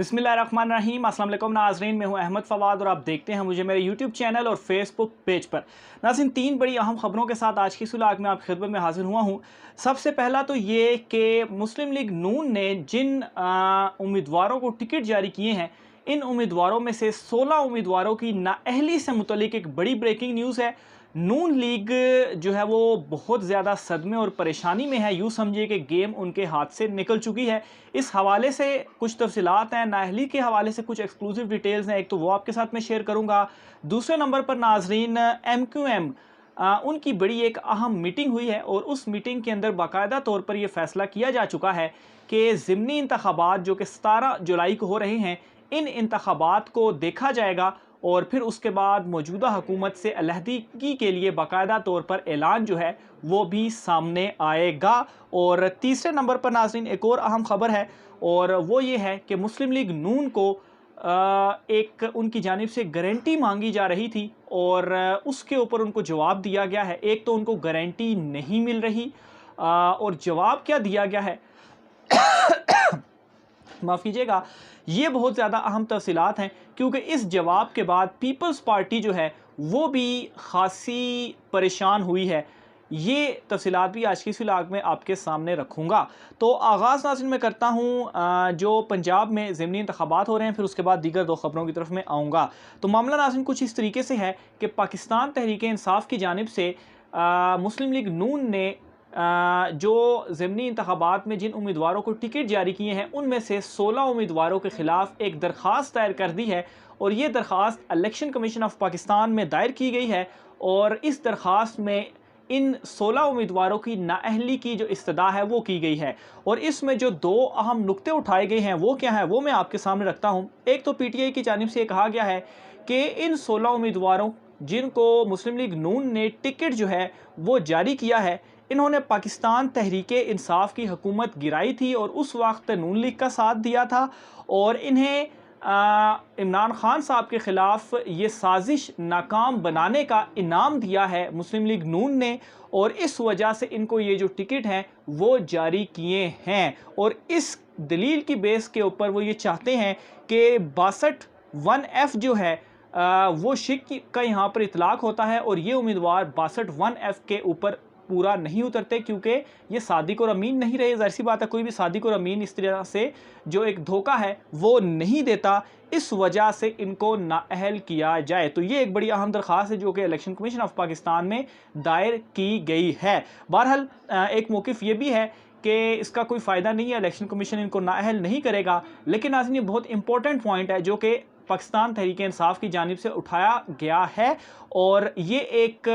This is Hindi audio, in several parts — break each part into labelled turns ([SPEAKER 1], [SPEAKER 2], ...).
[SPEAKER 1] बिस्मिल्लाहिर्रहमानिर्रहीम। अस्सलाम वालेकुम नाज़रीन, मैं हूं अहमद फ़वाद और आप देखते हैं मुझे मेरे यूट्यूब चैनल और फेसबुक पेज पर। नाज़रीन, तीन बड़ी अहम खबरों के साथ आज की सुलाग में आपकी खिदमत में हाजिर हुआ हूं। सबसे पहला तो ये कि मुस्लिम लीग नून ने जिन उम्मीदवारों को टिकट जारी किए हैं, इन उम्मीदवारों में से 16 उम्मीदवारों की नाअहली से मुतल्लिक एक बड़ी ब्रेकिंग न्यूज़ है। नून लीग जो है वो बहुत ज़्यादा सदमे और परेशानी में है। यूँ समझिए कि गेम उनके हाथ से निकल चुकी है। इस हवाले से कुछ तफसीलात हैं, नाअहली के हवाले से कुछ एक्सक्लूसिव डिटेल्स हैं, एक तो वो आपके साथ मैं शेयर करूँगा। दूसरे नंबर पर नाजरीन, MQM उनकी बड़ी एक अहम मीटिंग हुई है और उस मीटिंग के अंदर बाकायदा तौर पर यह फैसला किया जा चुका है कि ज़िमनी इंतखाबात जो कि 17 जुलाई को हो रहे हैं, इन इंतखाबात को देखा जाएगा और फिर उसके बाद मौजूदा हुकूमत से अलहदगी के लिए बाकायदा तौर पर ऐलान जो है वो भी सामने आएगा। और तीसरे नंबर पर नाज़रीन एक और अहम ख़बर है और वो ये है कि मुस्लिम लीग नून को एक उनकी जानिब से गारंटी मांगी जा रही थी और उसके ऊपर उनको जवाब दिया गया है। एक तो उनको गारंटी नहीं मिल रही और जवाब क्या दिया गया है माफ़ कीजिएगा, ये बहुत ज़्यादा अहम तफसीलात हैं क्योंकि इस जवाब के बाद पीपल्स पार्टी जो है वो भी ख़ासी परेशान हुई है। ये तफसीलात भी आज की इस व्लॉग में आपके सामने रखूँगा। तो आगाज़ नाज़रीन मैं करता हूँ जो पंजाब में ज़िमनी इंतखाबात हो रहे हैं, फिर उसके बाद दीगर दो ख़बरों की तरफ मैं आऊँगा। तो मामला नाज़रीन कुछ इस तरीके से है कि पाकिस्तान तहरीक इंसाफ की जानिब से मुस्लिम लीग नून ने जो ज़िमनी इंतखाबात में जिन उम्मीदवारों को टिकट जारी किए हैं, उनमें से 16 उम्मीदवारों के ख़िलाफ़ एक दरख्वास्त दायर कर दी है और ये दरख्वास्त इलेक्शन कमीशन ऑफ पाकिस्तान में दायर की गई है। और इस दरख्वास्त में इन 16 उम्मीदवारों की नाअहली की जो इस्तदा है वो की गई है और इसमें जो दो अहम नुक्ते उठाए गए हैं वो क्या है वो मैं आपके सामने रखता हूँ। एक तो PTI की जानिब से कहा गया है कि इन 16 उम्मीदवारों जिनको मुस्लिम लीग नून ने टिकट जो है वो जारी किया है, इन्होंने पाकिस्तान तहरीक इंसाफ की हुकूमत गिराई थी और उस वक्त नून लीग का साथ दिया था और इन्हें इमरान खान साहब के ख़िलाफ़ ये साजिश नाकाम बनाने का इनाम दिया है मुस्लिम लीग नून ने और इस वजह से इनको ये जो टिकट हैं वो जारी किए हैं। और इस दलील की बेस के ऊपर वो ये चाहते हैं कि 62 1F जो है वो शिक का यहाँ पर इतलाक़ होता है और ये उम्मीदवार 62 1F के ऊपर पूरा नहीं उतरते क्योंकि ये सादिक और अमीन नहीं रहे। ज़ाहिर सी बात है, कोई भी सादिक और अमीन इस तरह से जो एक धोखा है वो नहीं देता, इस वजह से इनको नाअहल किया जाए। तो ये एक बड़ी अहम दरख्वास्त है जो कि इलेक्शन कमीशन ऑफ पाकिस्तान में दायर की गई है। बहरहाल एक मौक़िफ़ ये भी है कि इसका कोई फ़ायदा नहीं है, इलेक्शन कमीशन इनको नाअहल नहीं करेगा। लेकिन नाज़रीन ये बहुत इंपॉर्टेंट पॉइंट है जो कि पाकिस्तान तहरीक इंसाफ की जानिब से उठाया गया है और ये एक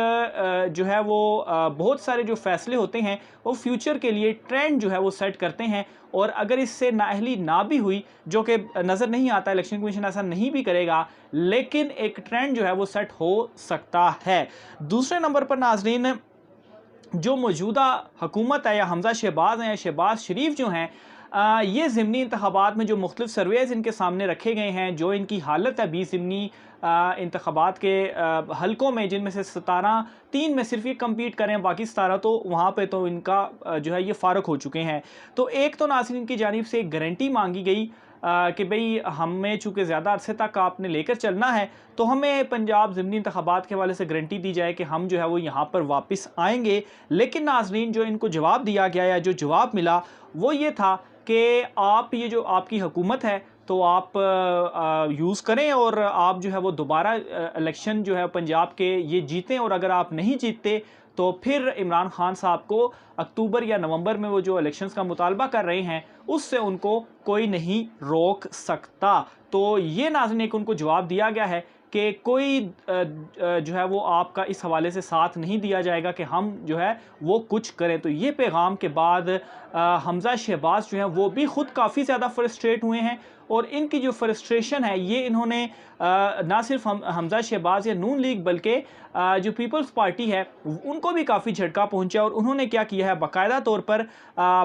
[SPEAKER 1] जो है वो बहुत सारे जो फ़ैसले होते हैं वो फ्यूचर के लिए ट्रेंड जो है वो सेट करते हैं और अगर इससे नाअहली ना भी हुई, जो कि नज़र नहीं आता, इलेक्शन कमीशन ऐसा नहीं भी करेगा, लेकिन एक ट्रेंड जो है वो सेट हो सकता है। दूसरे नंबर पर नाज़रीन जो मौजूदा हुकूमत है या हमज़ा शहबाज हैं या शहबाज शरीफ जो हैं, ये ज़िमनी इंतखाबात में जो मुख्तलिफ सर्वेज़ इनके सामने रखे गए हैं, जो इनकी हालत है 20 ज़िमनी इंतखाबात के हलकों में, जिनमें से 17 3 में सिर्फ ये कम्पीट करें, बाकी 17 तो वहाँ पे तो इनका जो है ये फ़ारग हो चुके हैं। तो एक तो नाज़रीन इनकी जानिब से एक गारंटी मांगी गई कि भाई हमें चूँकि ज़्यादा अरसे तक आपने लेकर चलना है तो हमें पंजाब ज़िमनी इंतखाबात के हवाले से गारंटी दी जाए कि हम जो है वो यहाँ पर वापस आएंगे। लेकिन नाज़रीन जो इनको जवाब दिया गया या जो जवाब मिला वो ये था कि आप ये जो आपकी हुकूमत है तो आप यूज़ करें और आप जो है वो दोबारा इलेक्शन जो है पंजाब के ये जीतें और अगर आप नहीं जीतते तो फिर इमरान खान साहब को अक्टूबर या नवंबर में वो जो इलेक्शंस का मुतालबा कर रहे हैं उससे उनको कोई नहीं रोक सकता। तो ये नाज़रीन एक उनको जवाब दिया गया है कि कोई जो है वो आपका इस हवाले से साथ नहीं दिया जाएगा कि हम जो है वो कुछ करें। तो ये पैगाम के बाद हमज़ा शहबाज जो हैं वो भी ख़ुद काफ़ी ज़्यादा फ्रस्ट्रेट हुए हैं और इनकी जो फ्रस्ट्रेशन है ये इन्होंने ना सिर्फ हमज़ा शहबाज या नून लीग बल्कि जो पीपल्स पार्टी है उनको भी काफ़ी झटका पहुंचा और उन्होंने क्या किया है, बाकायदा तौर पर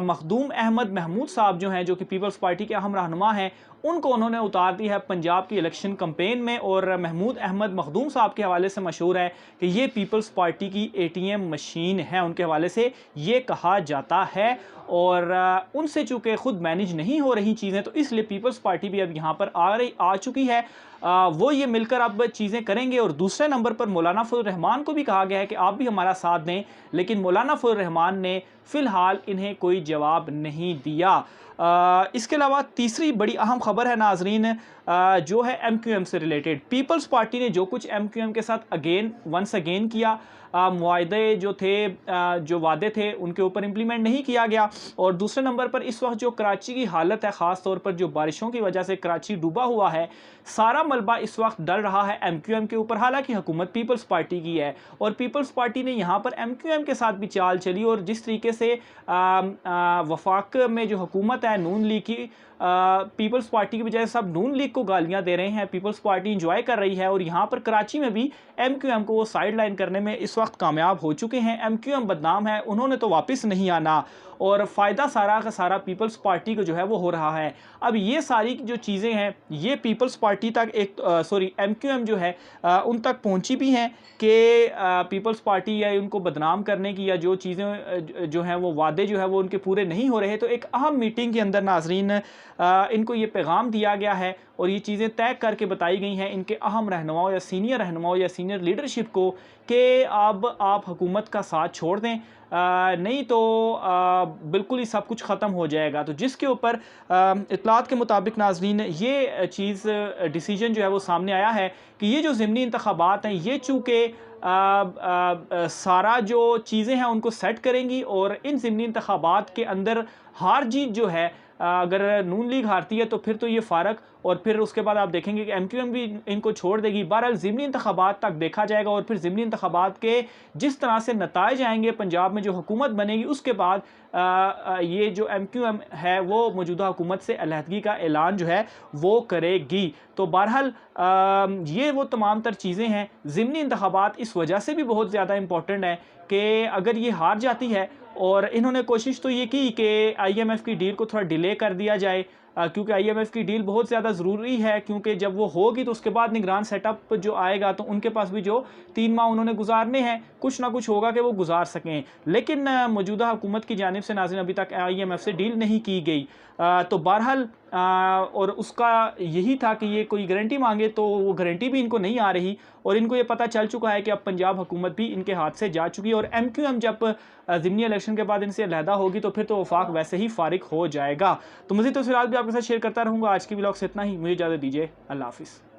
[SPEAKER 1] मखदूम अहमद महमूद साहब जो हैं, जो कि पीपल्स पार्टी के अहम रहनुमा हैं, उनको उन्होंने उतार दी है पंजाब की इलेक्शन कैंपेन में। और महमूद अहमद मखदूम साहब के हवाले से मशहूर है कि ये पीपल्स पार्टी की ATM मशीन है, उनके हवाले से ये कहा जाता है। और उनसे चूँकि खुद मैनेज नहीं हो रही चीज़ें, तो इसलिए पीपल्स पार्टी भी अब यहाँ पर आ चुकी है। वो ये मिलकर अब चीज़ें करेंगे। और दूसरे नंबर पर मौलाना फजल रहमान को भी कहा गया है कि आप भी हमारा साथ दें, लेकिन मौलाना फजल रहमान ने फ़िलहाल इन्हें कोई जवाब नहीं दिया। इसके अलावा तीसरी बड़ी अहम खबर है नाजरीन, जो है MQM से रिलेटेड। पीपल्स पार्टी ने जो कुछ MQM के साथ वंस अगेन किया, मुआहदे जो थे, जो वादे थे, उनके ऊपर इम्प्लीमेंट नहीं किया गया। और दूसरे नंबर पर इस वक्त जो कराची की हालत है, ख़ास तौर पर जो बारिशों की वजह से कराची डूबा हुआ है, सारा मलबा इस वक्त डल रहा है MQM के ऊपर। हालांकि हुकूमत पीपल्स पार्टी की है और पीपल्स पार्टी ने यहाँ पर MQM के साथ भी चाल चली। और जिस तरीके से वफाक में जो हुकूमत है नून लीग की, पीपल्स पार्टी की बजाय सब नून लीग को गालियां दे रहे हैं, पीपल्स पार्टी इंजॉय कर रही है। और यहाँ पर कराची में भी MQM को वो साइड लाइन करने में इस वक्त कामयाब हो चुके हैं। MQM बदनाम है, उन्होंने तो वापस नहीं आना और फ़ायदा सारा का सारा पीपल्स पार्टी को जो है वो हो रहा है। अब ये सारी जो चीज़ें हैं ये पीपल्स पार्टी तक MQM जो है उन तक पहुंची भी हैं कि पीपल्स पार्टी या उनको बदनाम करने की, या जो चीज़ें जो हैं वो वादे जो है वो उनके पूरे नहीं हो रहे। तो एक अहम मीटिंग के अंदर नाजरीन इनको ये पैगाम दिया गया है और ये चीज़ें तय करके बताई गई हैं इनके अहम रहनुमाओं या सीनियर लीडरशिप को कि अब आप हुकूमत का साथ छोड़ दें, नहीं तो बिल्कुल ही सब कुछ ख़त्म हो जाएगा। तो जिसके ऊपर इत्तलात के मुताबिक नाजरीन ये चीज़ डिसीजन जो है वो सामने आया है कि ये जो ज़िमनी इंतखाबात हैं ये चूँकि सारा जो चीज़ें हैं उनको सेट करेंगी और इन ज़िमनी इंतखाबात के अंदर हार जीत जो है, अगर नून लीग हारती है तो फिर तो ये फ़ारक, और फिर उसके बाद आप देखेंगे कि MQM भी इनको छोड़ देगी। बहरहाल ज़िमनी इंतखाबात तक देखा जाएगा और फिर ज़िमनी इंतखाबात के जिस तरह से नताइज आएंगे, पंजाब में जो हुकूमत बनेगी उसके बाद ये जो MQM है वो मौजूदा हुकूमत से अलहदगी का ऐलान जो है वो करेगी। तो बहरहाल ये वो तमाम तर चीज़ें हैं। ज़िमनी इंतखाबात इस वजह से भी बहुत ज़्यादा इंपॉर्टेंट है कि अगर ये हार जाती है, और इन्होंने कोशिश तो ये की कि IMF की डील को थोड़ा डिले कर दिया जाए, क्योंकि IMF की डील बहुत ज़्यादा ज़रूरी है, क्योंकि जब वो होगी तो उसके बाद निगरान सेटअप जो आएगा तो उनके पास भी जो 3 माह उन्होंने गुजारने हैं, कुछ ना कुछ होगा कि वो गुजार सकें। लेकिन मौजूदा हुकूमत की जानिब से नाज़रीन अभी तक IMF से डील नहीं की गई। तो बहरहाल और उसका यही था कि ये कोई गारंटी मांगे तो वो गारंटी भी इनको नहीं आ रही, और इनको ये पता चल चुका है कि अब पंजाब हुकूमत भी इनके हाथ से जा चुकी है। और MQM जब ज़िमनी इलेक्शन के बाद इनसे अलहदा होगी तो फिर तो वफाक वैसे ही फारिग हो जाएगा। तो मज़ीद तफ़सीलात भी आपके साथ शेयर करता रहूँगा। आज की व्लॉग से इतना ही, मुझे इजाज़त दीजिए। अल्लाह हाफ़िज़।